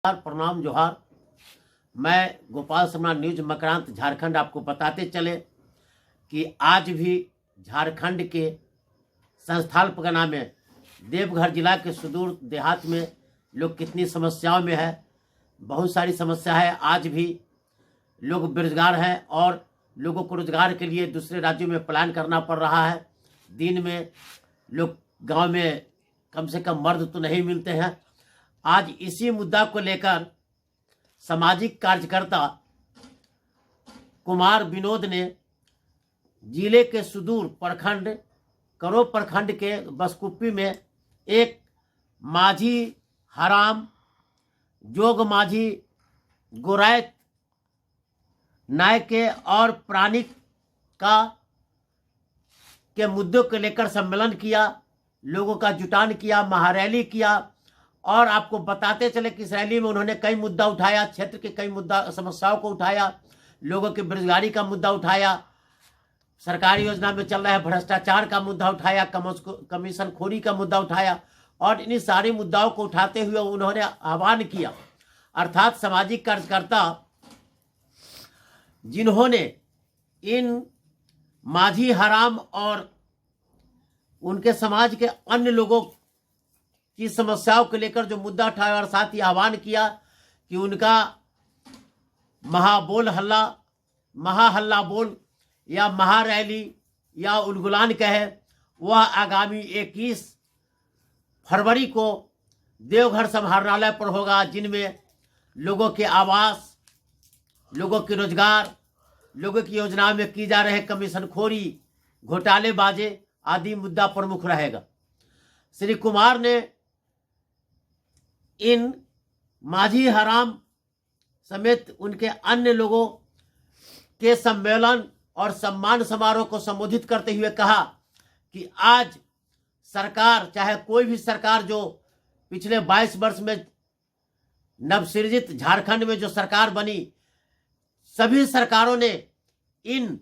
प्रणाम जोहार। मैं गोपाल शर्मा न्यूज मकरांत झारखंड आपको बताते चले कि आज भी झारखंड के संस्थान पगना में देवघर जिला के सुदूर देहात में लोग कितनी समस्याओं में है। बहुत सारी समस्या है। आज भी लोग बेरोजगार हैं और लोगों को रोजगार के लिए दूसरे राज्यों में प्लान करना पड़ रहा है। दिन में लोग गांव में कम से कम मर्द तो नहीं मिलते हैं। आज इसी मुद्दा को लेकर सामाजिक कार्यकर्ता कुमार विनोद ने जिले के सुदूर प्रखंड करो प्रखंड के बसकुप्पी में एक माझी हराम जोग माझी गोरायत नायके और प्राणिक के मुद्दों को लेकर सम्मेलन किया, लोगों का जुटान किया, महारैली किया। और आपको बताते चले कि इस रैली में उन्होंने कई मुद्दा उठाया, क्षेत्र के कई मुद्दा समस्याओं को उठाया, लोगों की बेरोजगारी का मुद्दा उठाया, सरकारी योजना में चल रहा है भ्रष्टाचार का मुद्दा उठाया, कमीशन खोरी का मुद्दा उठाया। और इन सारे मुद्दाओं को उठाते हुए उन्होंने आह्वान किया, अर्थात सामाजिक कार्यकर्ता जिन्होंने इन माझी हराम और उनके समाज के अन्य लोगों की समस्याओं को लेकर जो मुद्दा उठाया और साथ ही आह्वान किया कि उनका महाहल्ला बोल या महारैली या उलगुलान कहे वह आगामी 21 फरवरी को देवघर समाहरणालय पर होगा, जिनमें लोगों के आवास, लोगों के रोजगार, लोगों की योजनाओं में की जा रहे कमीशन खोरी, घोटालेबाजी आदि मुद्दा प्रमुख रहेगा। श्री कुमार ने इन माझी हराम समेत उनके अन्य लोगों के सम्मेलन और सम्मान समारोह को संबोधित करते हुए कहा कि आज सरकार, चाहे कोई भी सरकार जो पिछले 22 वर्ष में नवसृजित झारखंड में जो सरकार बनी, सभी सरकारों ने इन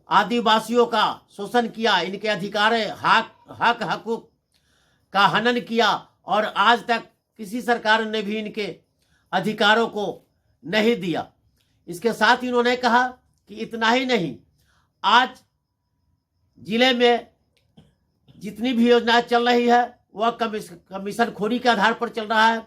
आदिवासियों का शोषण किया, इनके अधिकार हक हकूक का हनन किया और आज तक किसी सरकार ने भी इनके अधिकारों को नहीं दिया। इसके साथ ही उन्होंने कहा कि इतना ही नहीं, आज जिले में जितनी भी योजनाएं चल रही है वह कमीशन खोरी के आधार पर चल रहा है।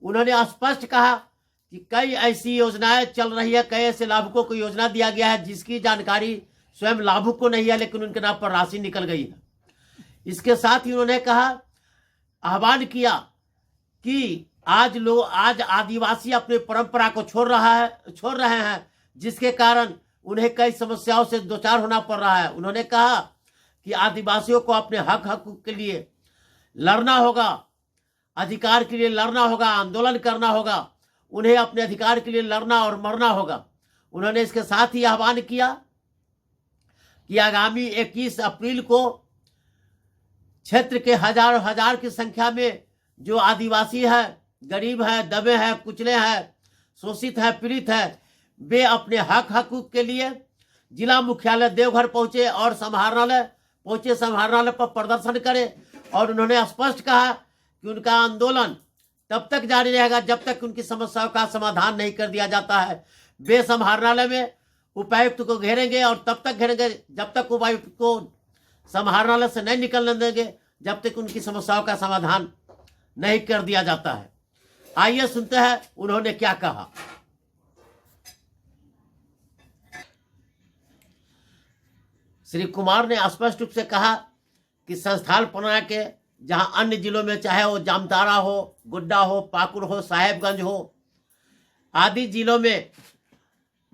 उन्होंने स्पष्ट कहा कि कई ऐसी योजनाएं चल रही है, कई ऐसे लाभुकों को योजना दिया गया है जिसकी जानकारी स्वयं लाभुक को नहीं है, लेकिन उनके नाम पर राशि निकल गई है। इसके साथ ही उन्होंने कहा, आह्वान किया कि आज आदिवासी अपनी परंपरा को छोड़ रहे हैं, जिसके कारण उन्हें कई समस्याओं से दो चार होना पड़ रहा है। उन्होंने कहा कि आदिवासियों को अपने हक हकूक के लिए लड़ना होगा, अधिकार के लिए लड़ना होगा, आंदोलन करना होगा, उन्हें अपने अधिकार के लिए लड़ना और मरना होगा। उन्होंने इसके साथ ही आह्वान किया कि आगामी 21 अप्रैल को क्षेत्र के हजार की संख्या में जो आदिवासी है, गरीब है, दबे हैं, कुचले हैं, शोषित है, पीड़ित है, वे अपने हक हकूक के लिए जिला मुख्यालय देवघर पहुंचे और समाहरणालय पर प्रदर्शन करें। और उन्होंने स्पष्ट कहा कि उनका आंदोलन तब तक जारी रहेगा जब तक उनकी समस्याओं का समाधान नहीं कर दिया जाता है। वे समाहरणालय में उपायुक्त को घेरेंगे और तब तक घेरेंगे जब तक उपायुक्त को समाहरणालय से नहीं निकलने देंगे, जब तक उनकी समस्याओं का समाधान नहीं कर दिया जाता है। आइए सुनते हैं उन्होंने क्या कहा। श्री कुमार ने स्पष्ट रूप से कहा कि संस्थान पन्ना के जहां अन्य जिलों में, चाहे वो जामताड़ा हो, गोड्डा हो, पाकुड़ हो, साहेबगंज हो, आदि जिलों में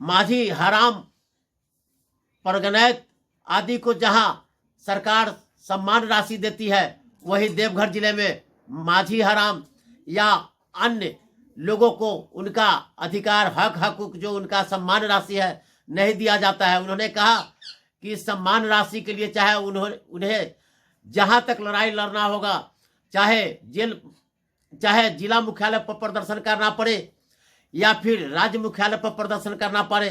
माझी हराम परगनैत आदि को जहां सरकार सम्मान राशि देती है, वही देवघर जिले में माझी हराम या अन्य लोगों को उनका अधिकार हक हकूक जो उनका सम्मान राशि है नहीं दिया जाता है। उन्होंने कहा कि इस सम्मान राशि के लिए चाहे उन्हें जहां तक लड़ाई लड़ना होगा, चाहे जिला मुख्यालय पर प्रदर्शन करना पड़े या फिर राज्य मुख्यालय पर प्रदर्शन करना पड़े,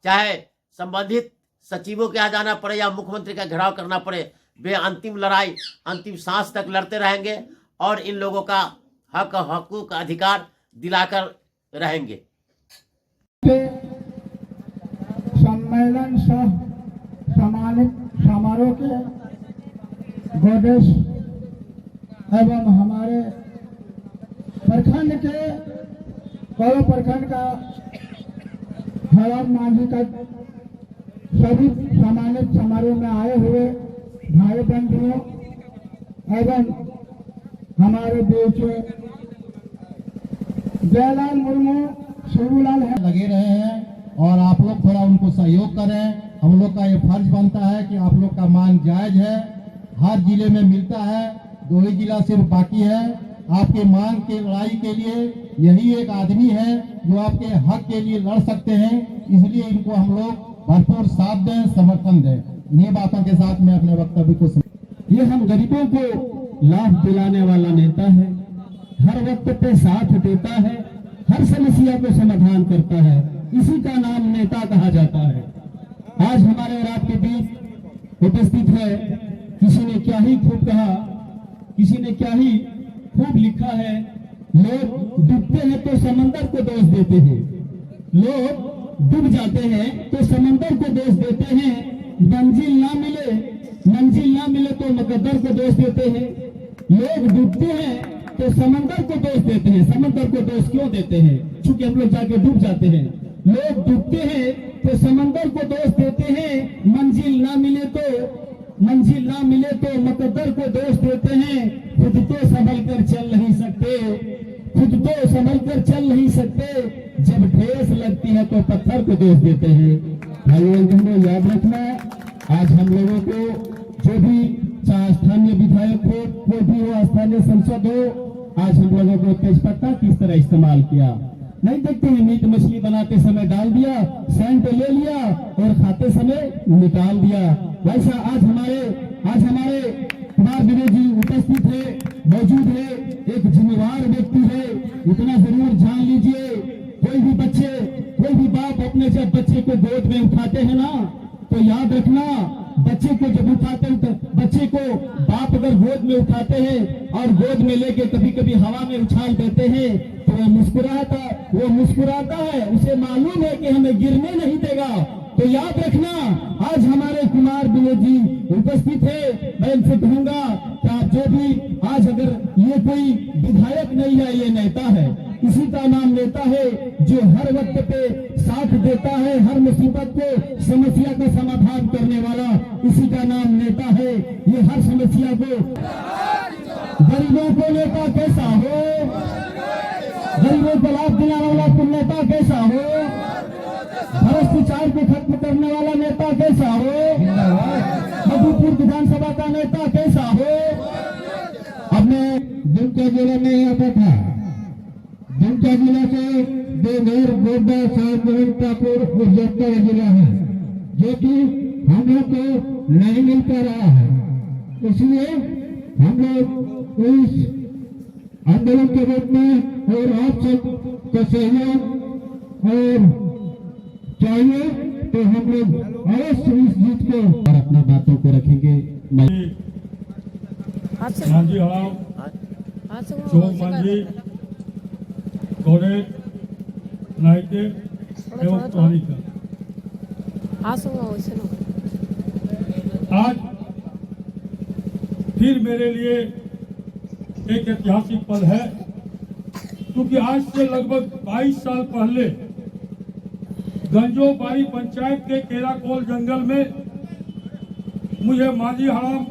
चाहे संबंधित सचिवों के यहाँ जाना पड़े या मुख्यमंत्री का घेराव करना पड़े, वे अंतिम लड़ाई, अंतिम सांस तक लड़ते रहेंगे और इन लोगों का हक हकूक अधिकार दिलाकर रहेंगे। सम्मेलन सह सम्मानित समारोह के गोडेश एवं हमारे प्रखंड के कौरव प्रखंड का हराम मांझी का सभी सम्मानित समारोह में आए हुए भाई बंधुओं एवं हमारे बीच जयलाल मुर्मू शिवलाल है लगे रहे हैं और आप लोग थोड़ा उनको सहयोग करें। हम लोग का ये फर्ज बनता है कि आप लोग का मांग जायज है, हर जिले में मिलता है, 2 ही जिला सिर्फ बाकी है। आपके मांग के लड़ाई के लिए यही एक आदमी है जो आपके हक के लिए लड़ सकते हैं, इसलिए इनको हम लोग भरपूर साथ दें, समर्थन दें। इन्हीं बातों के साथ मैं अपने वक्तव्य को ये हम गरीबों को लाभ दिलाने वाला नेता है, हर वक्त पे साथ देता है, हर समस्या को समाधान करता है, इसी का नाम नेता कहा जाता है। आज हमारे और आपके बीच उपस्थित है, किसी ने क्या ही खूब कहा, किसी ने क्या ही खूब लिखा है। लोग डूबते हैं तो समंदर को दोष देते हैं, लोग डूब जाते हैं तो समंदर को दोष देते हैं, मंजिल ना मिले तो मुकद्दर को दोष देते हैं। लोग डूबते हैं तो समंदर को दोष देते हैं। समंदर को दोष क्यों देते हैं? क्योंकि हम लोग जाके डूब जाते हैं। लोग डूबते हैं तो समंदर को दोष देते हैं, मंजिल ना मिले तो मुकद्दर को दोष देते हैं। खुद तो संभल कर चल नहीं सकते, जब ठेस लगती है तो पत्थर को दोष देते हैं। भाइयों बहनों, याद रखना, आज हम लोगों को जो भी, चाहे स्थानीय विधायक हो, कोई भी हो, स्थानीय सांसद हो, आज हम लोगों को तेजपत्ता किस तरह इस्तेमाल किया नहीं देखते हैं। मीट मछली बनाते समय डाल दिया, सेंट ले लिया और खाते समय निकाल दिया। वैसा आज हमारे कुमार विनोद जी उपस्थित है, मौजूद है, एक जिम्मेवार व्यक्ति है। इतना जरूर जान लीजिए, कोई भी बाप अपने जब बच्चे को गोद में उठाते हैं ना, तो याद रखना, बच्चे को जब उठाते हैं तो बच्चे को बाप अगर गोद में उठाते हैं और गोद में लेके कभी कभी हवा में उछाल देते हैं तो वो मुस्कुराता है, उसे मालूम है कि हमें गिरने नहीं देगा। तो याद रखना, आज हमारे कुमार विनोद जी उपस्थित है। मैं इनसे कहूंगा कि आप जो भी, आज अगर ये कोई विधायक नहीं है, ये नेता है, इसी का नाम नेता है, जो हर वक्त पे साथ देता है, हर मुसीबत को, समस्या का समाधान करने वाला, इसी का नाम नेता है। ये हर समस्या को, गरीबों को नेता कैसा हो, गरीबों को लाभ दिलाने वाला नेता कैसा हो, भ्रष्टाचार को खत्म करने वाला नेता कैसा हो, मधुपुर विधानसभा का नेता कैसा हो। अब मैं दुमका जिले में आता था, दुमका जिला से देवघर, गोड्डा, साहबपुर और जमतारा जिला है, जो कि हम लोग को नहीं मिल पा रहा है। इसलिए हम लोग इस आंदोलन के रूप में और आप सब का सहयोग और चाहिए तो हम लोग अवश्य इस जीत को और अपनी बातों को रखेंगे। मांझी हराम, चौक मांझी, घोड़े, नायके एवं पालिका। आज फिर मेरे लिए एक ऐतिहासिक पल है, क्योंकि आज से लगभग 22 साल पहले गंजोबाड़ी पंचायत के केराकोल जंगल में मुझे मांझी हराम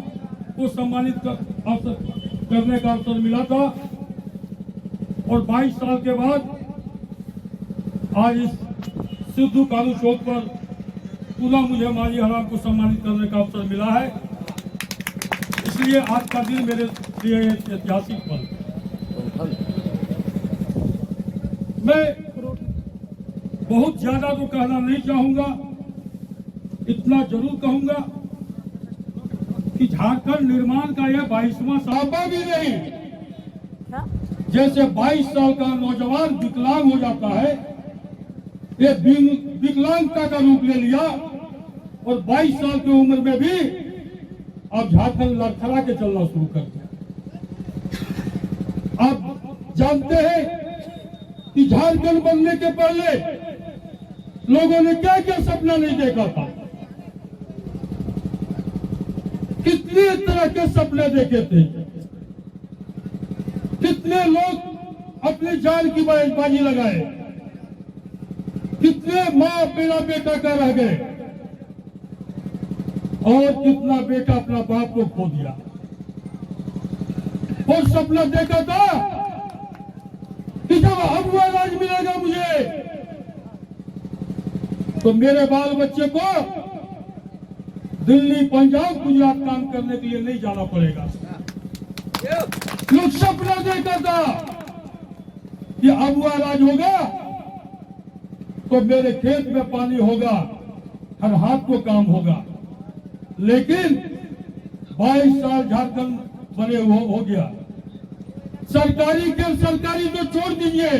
को सम्मानित करने का अवसर मिला था, और 22 साल के बाद आज इस सिद्धू कालू चौक पर पुनः मुझे मांझी हराम को सम्मानित करने का अवसर मिला है। इसलिए आज का दिन मेरे लिए ऐतिहासिक पल। मैं बहुत ज्यादा तो कहना नहीं चाहूंगा, इतना जरूर कहूंगा कि झारखंड निर्माण का यह 22वां साल भी नहीं। जैसे 22 साल का नौजवान विकलांग हो जाता है, ये विकलांगता का रूप ले लिया, और 22 साल की उम्र में भी अब झारखंड लड़खड़ा के चलना शुरू कर दिया। आप जानते हैं कि झारखंड बनने के पहले लोगों ने क्या क्या सपना नहीं देखा था, कितने तरह के सपने देखे थे, कितने लोग अपनी जान की बाजी लगाए, कितने माँ बिना बेटा का रह गए और कितना बेटा अपना बाप को खो दिया। और सपना देखा था कि जब अगुआ राज मिलेगा मुझे तो मेरे बाल बच्चे को दिल्ली, पंजाब, गुजरात काम करने के लिए नहीं जाना पड़ेगा। लोग सपना देखा था कि अगुआ राज होगा तो मेरे खेत में पानी होगा, हर हाथ को काम होगा। लेकिन 22 साल झारखंड बने हो गया। सरकारी के सरकारी तो छोड़ दीजिए,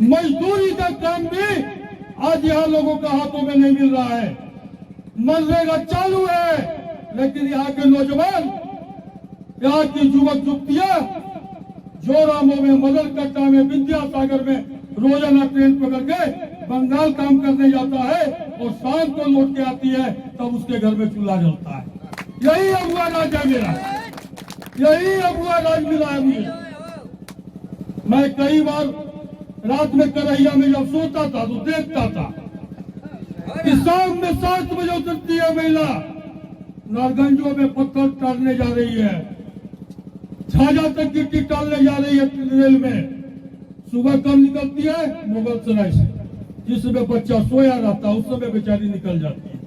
मजदूरी का काम भी आज यहाँ लोगों का हाथों में नहीं मिल रहा है। मनरेगा चालू है, लेकिन यहाँ के नौजवान, यहाँ की युवक युवतियां जोरामो में, मदरकट्टा में, विद्यासागर में रोजाना ट्रेन पकड़ के बंगाल काम करने जाता है और शाम को लौट के आती है, तब उसके घर में चूल्हा जलता है। यही अगुआ राज है मेरा, यही अगुआ राज मिला है मुझे। मैं कई बार रात में करैया में जब सोता था तो देखता था कि शाम में 7 बजे उतरती है महिला, नारगंजों में पत्थर टालने जा रही है, झाझा तक गिट्टी टालने जा रही है रेल में। सुबह कब निकलती है? मुगल सराय से, जिसमें बच्चा सोया रहता है उस समय बेचारी निकल जाती है।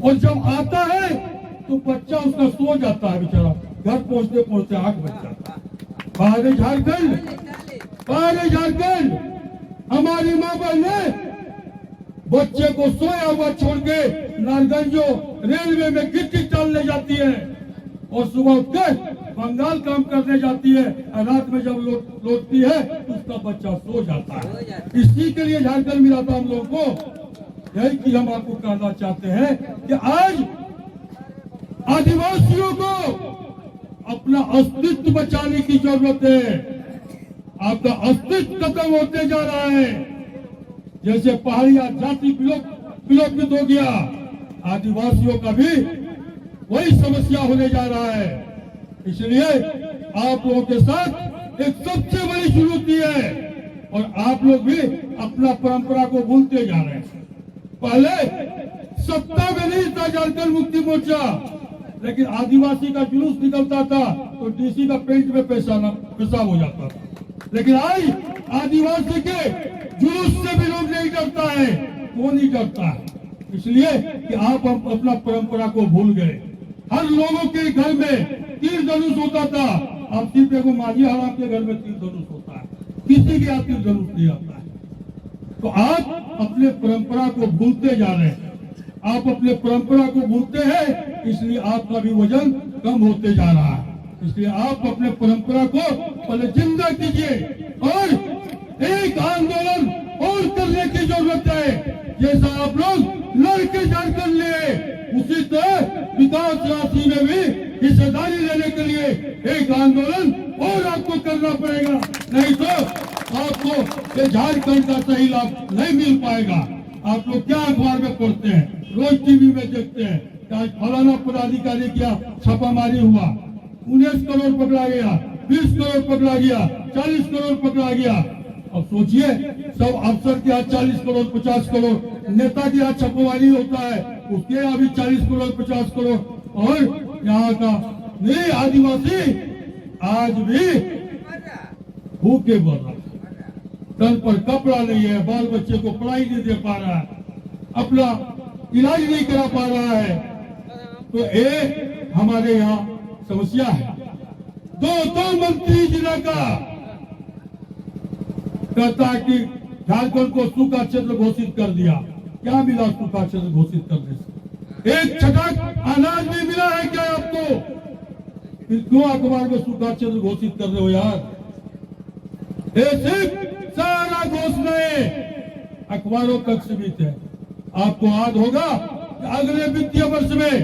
और जब आता है तो बच्चा उसका सो जाता है बेचारा, घर पहुंचते पहुंचते आंख बच जाता है। बाहर झारखंड, बाहर झारखंड हमारी माँ बहने बच्चे को सोया हुआ छोड़ के नारगंजो रेलवे में गिट्टी टालने जाती है और सुबह उठकर बंगाल काम करने जाती है। रात में जब लौटती है तो उसका बच्चा सो जाता है। इसी के लिए झारखंड मिला था हम लोगों को। यही कि हम आपको कहना चाहते हैं कि आज आदिवासियों को अपना अस्तित्व बचाने की जरूरत है। आपका अस्तित्व खत्म होते जा रहा है। जैसे पहाड़िया जाति विलोपित हो गया, आदिवासियों का भी वही समस्या होने जा रहा है। इसलिए आप लोगों के साथ एक सबसे बड़ी चुनौती है और आप लोग भी अपना परंपरा को भूलते जा रहे हैं। पहले सत्ता में नहीं था झारखंड मुक्ति मोर्चा, लेकिन आदिवासी का जुलूस निकलता था तो डीसी का पेंट में पेशाब हो जाता था। लेकिन आज आदिवासी के जुलूस से भी लोग नहीं डरता है। वो नहीं डरता है इसलिए कि आप अपना परंपरा को भूल गए। हर लोगों के घर में तीर धनुष होता था, अब सिर्फ एगो माझी हराम के घर में तीर धनुष होता है, किसी के यहाँ तीर धनुष नहीं आता है। तो आप अपने परंपरा को भूलते जा रहे हैं। आप अपने परंपरा को भूलते हैं, इसलिए आपका भी वजन कम होते जा रहा है। इसलिए आप अपने परंपरा को पहले जिंदा कीजिए और एक आंदोलन और करने की जरूरत है। जैसा आप लोग लड़के झारखंड लिए, उसी तरह विकास राशि में भी हिस्सेदारी लेने के लिए एक आंदोलन और आपको करना पड़ेगा। नहीं तो आपको झारखंड का सही लाभ नहीं मिल पाएगा। आप लोग क्या अखबार में पढ़ते हैं, रोज टीवी में देखते हैं कि आज फलाना पदाधिकारी क्या छापामारी हुआ, 19 करोड़ पकड़ा गया, 20 करोड़ पकड़ा गया, 40 करोड़ पकड़ा गया। अब सोचिए, सब अफसर के यहाँ 40 करोड़ 50 करोड़, नेता के यहाँ छापामारी होता है, उसके यहाँ भी 40 करोड़ 50 करोड़, और यहाँ का नहीं आदिवासी आज भी भूखे मर रहा है। तन पर कपड़ा नहीं है, बाल बच्चे को पढ़ाई नहीं दे पा रहा है, अपना इलाज नहीं करा पा रहा है। तो ये हमारे यहाँ समस्या है। दो मंत्री जिला का कहता है कि झारखंड को सूखा क्षेत्र घोषित कर दिया। क्या मिला सूखा क्षेत्र घोषित करने से? एक छटाक अनाज नहीं मिला है क्या आपको? फिर क्यों अखबार में सूखा क्षेत्र घोषित कर रहे हो यार? ये सिर्फ सारा घोषणाएं अखबारों तक सीमित है। आपको याद होगा कि अगले वित्तीय वर्ष में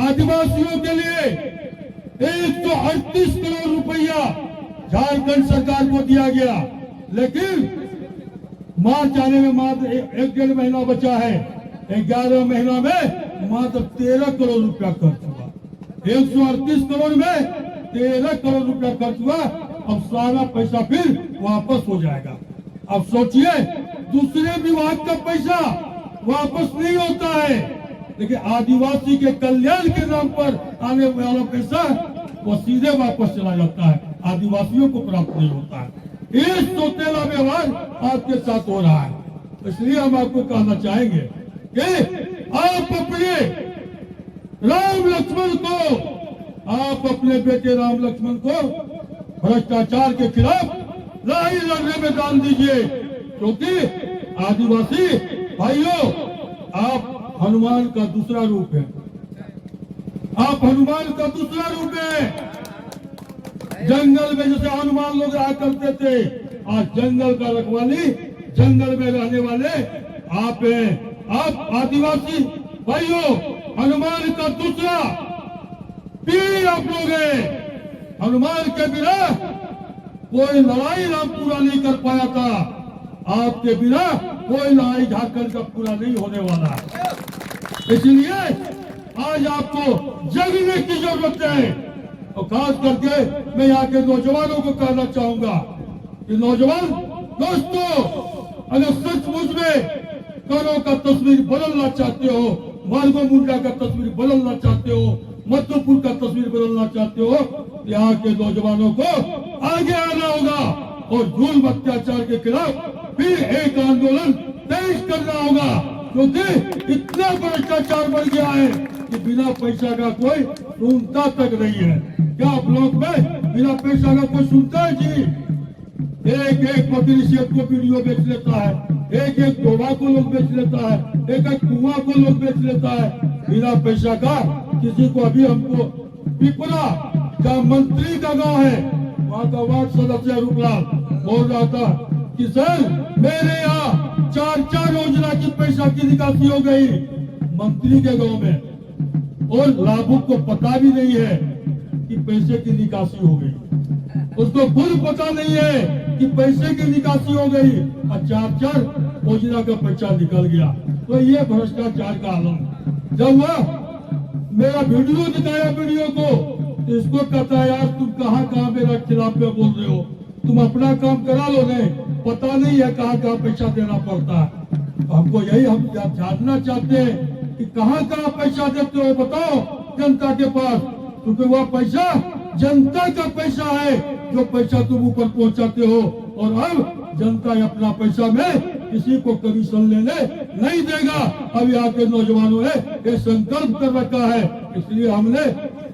आदिवासियों के लिए 138 करोड़ रुपया झारखंड सरकार को दिया गया, लेकिन मार्च आने में मात्र 1-1.5 महीना बचा है। 11 महीना में मात्र 13 करोड़ रुपया खर्च हुआ। 138 करोड़ में 13 करोड़ रुपया खर्च हुआ। अब सारा पैसा फिर वापस हो जाएगा। अब सोचिए, दूसरे विभाग का पैसा वापस नहीं होता है, लेकिन आदिवासी के कल्याण के नाम पर आने वाला पैसा वो सीधे वापस चला जाता है, आदिवासियों को प्राप्त नहीं होता है। ये सोतेला व्यवहार आपके साथ हो रहा है। इसलिए हम आपको कहना चाहेंगे कि आप अपने राम लक्ष्मण को, आप अपने बेटे राम लक्ष्मण को भ्रष्टाचार के खिलाफ लड़ाई लड़ने में डाल दीजिए, क्योंकि आदिवासी भाइयों, आप हनुमान का दूसरा रूप है। आप हनुमान का दूसरा रूप है। जंगल में जैसे हनुमान लोग रहा करते थे, आज जंगल का रखवाली, जंगल में रहने वाले आप हैं। आप आदिवासी भाइयों, हनुमान का दूसरा पीढ़ी आप लोग हैं। हनुमान के बिना कोई लड़ाई राम पूरा नहीं कर पाया था। आपके बिना कोई लड़ाई झारखंड का पूरा नहीं होने वाला है। इसलिए आज आपको जगने की जरूरत है। और खास करके मैं यहाँ के नौजवानों को कहना चाहूंगा कि नौजवान दोस्तों, अगर सचमुच में करो का तस्वीर बदलना चाहते हो, मार्गो मुंडा का तस्वीर बदलना चाहते हो, मधुपुर का तस्वीर बदलना चाहते हो, यहाँ के नौजवानों को आगे आना होगा और जुल्म अत्याचार के खिलाफ फिर एक आंदोलन तेज करना होगा, क्योंकि इतना भ्रष्टाचार बढ़ गया है कि बिना पैसा का कोई सुनता तक नहीं है। क्या ब्लॉक में बिना पैसा का कोई सुनता है जी? एक पकड़ी सेब को वीडियो बेच लेता है, एक डोबा को लोग बेच लेता है, एक कुआं को लोग बेच लेता है बिना पैसा का। किसी को अभी हमको पिपरा का मंत्री का गांव है, वहाँ का वार्ड सदस्य रूपलाल बोल रहा था कि सर मेरे यहाँ 4 योजना की पैसा की निकासी हो गई मंत्री के गांव में, और लाभुक को पता भी नहीं है कि पैसे की निकासी हो गई। उसको खुद पता नहीं है कि पैसे की निकासी हो गई और 4 योजना का पैसा निकल गया। तो ये भ्रष्टाचार का आलम। जब वह मेरा वीडियो दिखाया वीडियो को, तो इसको कहता है यार तुम कहाँ मेरा खिलाफ में बोल रहे हो, तुम अपना काम करा लो, नहीं पता नहीं है कहाँ पैसा देना पड़ता है। हमको यही हम जानना चाहते हैं कि कहाँ पैसा देते हो, बताओ जनता के पास, क्योंकि वह पैसा जनता का पैसा है जो पैसा तुम ऊपर पहुंचाते हो। और अब जनता अपना पैसा में किसी को कमीशन लेने नहीं देगा। अब यहाँ के नौजवानों ने ये संकल्प कर रखा है, इसलिए हमने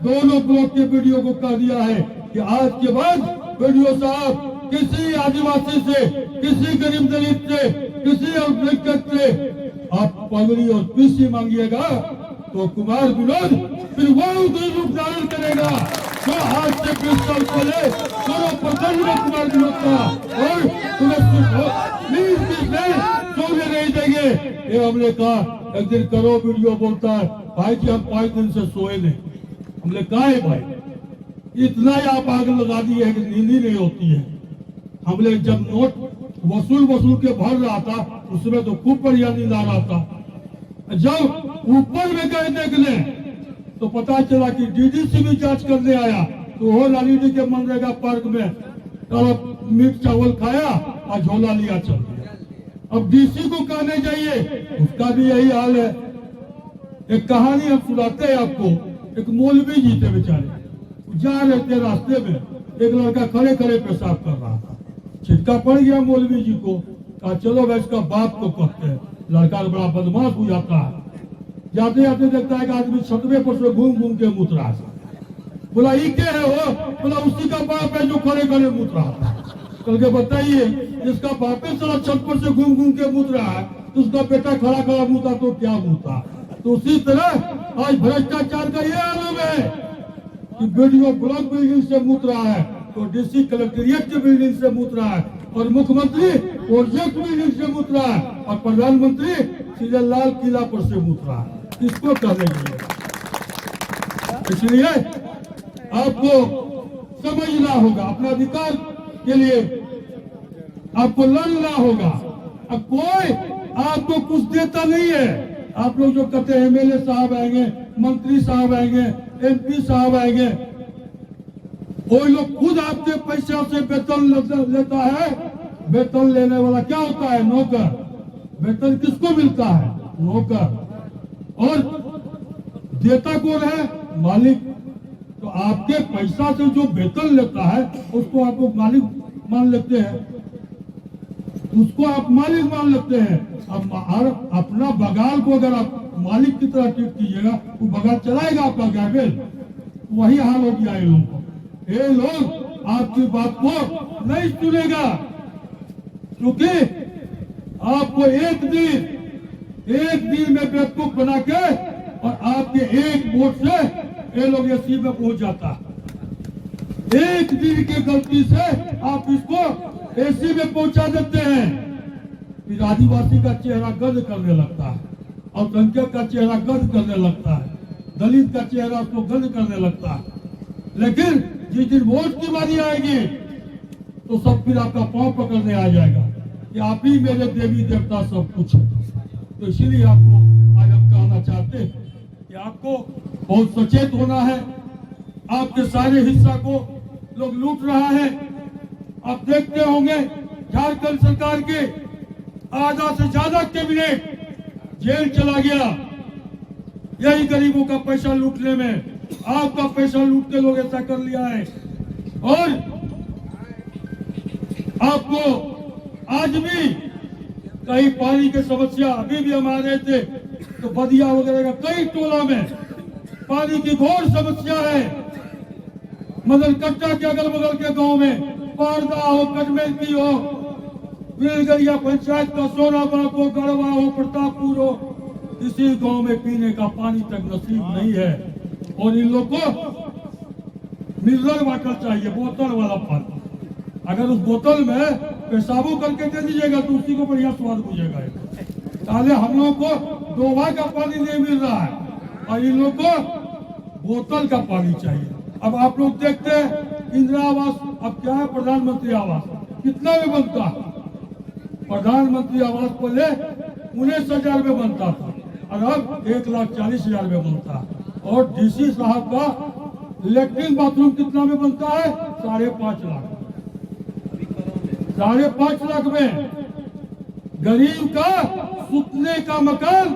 दोनों ब्लॉक के वीडियो को कह दिया है कि आज के बाद वीडियो साहब किसी आदिवासी से, किसी गरीब दलित से, किसी अल्पसंख्यक से आप पगड़ी और पीसी मांगिएगा तो कुमार विनोद फिर वो उग्र रूप धारण करेगा। तो आज से 20 साल पहले सर्वप्रथम कुमार विनोद का, और सोने नहीं देंगे। ये हमने कहा, एक दिन करो वीडियो बोलता है भाई जी हम 5 दिन से सोए नहीं। हमने कहा है भाई इतना ही आप आग लगा दी है कि नींद ही नहीं होती है। हमने जब नोट वसूल के भर रहा था उसमें तो खूब बढ़िया नींद आ रहा था। जब ऊपर में गए देखने तो पता चला कि डीडीसी भी जांच करने आया, तो वो लालीडी के मनरेगा पार्क में तरफ मीट चावल खाया और झोला लिया चल दिया। अब डीसी को कहने जाइए, उसका भी यही हाल है। एक कहानी हम सुनाते हैं आपको। एक मौलवी जी थे बेचारे, जा रहे थे रास्ते में, एक लड़का खड़े खड़े पेशाब कर रहा था, छिटका पड़ गया मौलवी जी को। कहा चलो भाई इसका बाप को कहते हैं। लड़का बड़ा बदमाश हो जाता है, जाते जाते देखता है कि आदमी छतवे पर से घूम घूम के मुत रहा है। बोला ये क्या है वो? बोला उसी का बाप है जो खड़े खड़े मुत रहा था। कल के बताइए, जिसका बापे साला छत पर से घूम घूम के मुत रहा है तो उसका बेटा खड़ा खड़ा मुता तो क्या मुता। तो उसी तरह आज भ्रष्टाचार का ये आलम है कि वीडियो ब्लॉक बिल्डिंग से मुत रहा है, तो डीसी कलेक्ट्रेट की बिल्डिंग से मुत रहा है, और मुख्यमंत्री प्रोजेक्ट बिल्डिंग से मुत रहा है, और प्रधानमंत्री सीधे लाल किला पर से मुत रहा है। किसको कहने के लिए? इसलिए आपको समझना होगा, अपना अधिकार के लिए आपको लड़ना होगा। अब कोई आपको कुछ देता नहीं है। आप लोग जो कहते हैं एमएलए साहब आएंगे, मंत्री साहब आएंगे, एमपी साहब आएंगे, वो लोग खुद आपके पैसे से वेतन लेता है। वेतन लेने वाला क्या होता है? नौकर। वेतन किसको मिलता है? नौकर। और देता कौन है? मालिक। तो आपके पैसा से जो वेतन लेता है उसको आप लोग मालिक मान लेते हैं, उसको आप मालिक मान लेते हैं। अब अपना बगाल को अगर आप मालिक की तरह ट्रीट कीजिएगा, वो बगाल चलाएगा आपका गैबेल। वही हाल हो गया ये लोगों को। ये लोग आपकी बात को नहीं सुनेगा, क्योंकि आपको एक दिन में बेवकूफ बना के और आपके एक वोट से ये लोग एसी में पहुंच जाता है। एक दिन की गलती से आप इसको एसी में पहुंचा देते हैं। फिर आदिवासी का चेहरा गर्द करने लगता है, अल्पसंख्यक का चेहरा गर्द करने लगता है, दलित का चेहरा उसको गर्द करने लगता है। लेकिन जिस दिन वोट की बारी आएगी तो सब फिर आपका पांव पकड़ने आ जाएगा कि आप ही मेरे देवी देवता सब कुछ है। तो इसीलिए आपको आज हम कहना चाहते हैं कि आपको बहुत सचेत होना है। आपके सारे हिस्सा को लोग लूट रहा है। आप देखते होंगे झारखंड सरकार के आधा से ज्यादा कैबिनेट जेल चला गया, यही गरीबों का पैसा लूटने में। आपका पैसा लूट के लोग ऐसा कर लिया है। और आपको आज भी कहीं पानी की समस्या, अभी भी हम आ रहे थे तो बदिया वगैरह का कई टोला में पानी की घोर समस्या है। मदन कट्टा के अगल बगल के गांव में, पारदा हो, कटमेल की हो, बिलगरिया पंचायत का सोनाबाग हो, गढ़वा हो, प्रतापपुर हो, इसी गांव में पीने का पानी तक नसीब नहीं है। और इन लोग को मिनरल वाटर चाहिए, बोतल वाला पानी। अगर उस बोतल में पेशाबो करके दे दीजिएगा तो उसी को बढ़िया स्वाद बुझेगा। ताले हम लोग को डोभा का पानी नहीं मिल रहा है और इन लोग को बोतल का पानी चाहिए। अब आप लोग देखते हैं इंदिरा आवास, अब क्या है प्रधानमंत्री आवास, कितना में बनता है? प्रधानमंत्री आवास पहले 19,000 में बनता था और अब 1,40,000 में बनता है। और डीसी साहब का लेट्रिन बाथरूम कितना में बनता है? 5.5 लाख। 5.5 लाख में गरीब का सुतने का मकान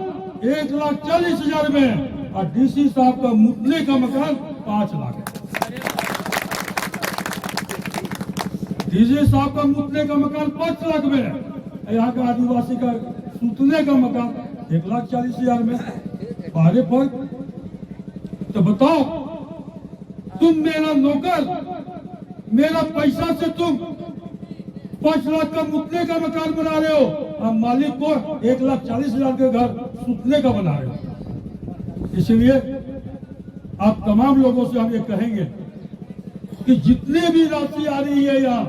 1,40,000 में और डीसी साहब का मुतने का मकान 5 लाख। डीसी साहब का मुतने का मकान 5 लाख में, यहाँ का आदिवासी का सुतने का मकान 1,40,000 में। बारे फर्क। तो बताओ, तुम मेरा नौकर, मेरा पैसा से तुम 5 लाख का मुतने का मकान बना रहे हो और मालिक को 1,40,000 के घर सुतने का बना रहे हो। इसलिए आप तमाम लोगों से हम ये कहेंगे कि जितने भी राशि आ रही है यहाँ,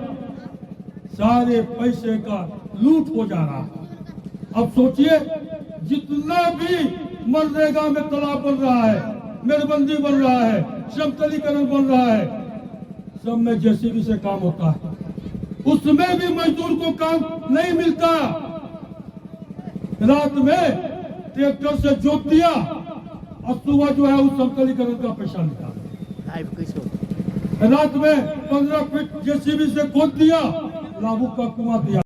सारे पैसे का लूट हो जा रहा है। अब सोचिए, जितना भी मनरेगा में तालाब बन रहा है, मेड़बंदी बन रहा है, समतलीकरण बन रहा है, सब में जेसीबी से काम होता है। उसमें भी मजदूर को काम नहीं मिलता। रात में ट्रैक्टर से जोत दिया और सुबह जो है उस समतलीकरण का पैसा निकाला। रात में 15 फीट जेसीबी से खोद दिया, लाभुक का कुआं दिया।